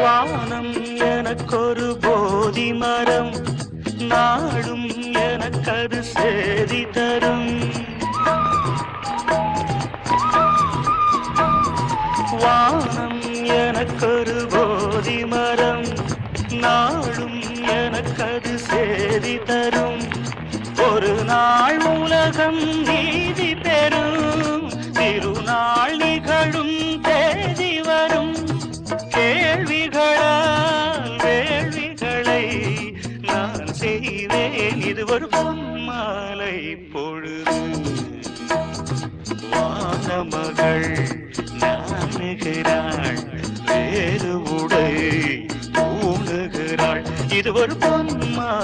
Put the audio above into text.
வானம் எனக்கொரு போதி மரம், நாடும் எனக்கது சேதி தரும். வானம் எனக்கொரு போதி மரம், நாடும் எனக்கது சேதி தரும். ஒரு நாள் உலகம் நீதி பெறும், திருநாள் நிகழும் தேதி வரும். கேள்விகளால் வேள்விகளை நான் செய்வேன், இது ஒரு பொன்மாலை பொழுது. வானமகள் நாணுகிறாள், வேறு உடை ஊணுகிறாள், இது ஒரு பொன்மாலை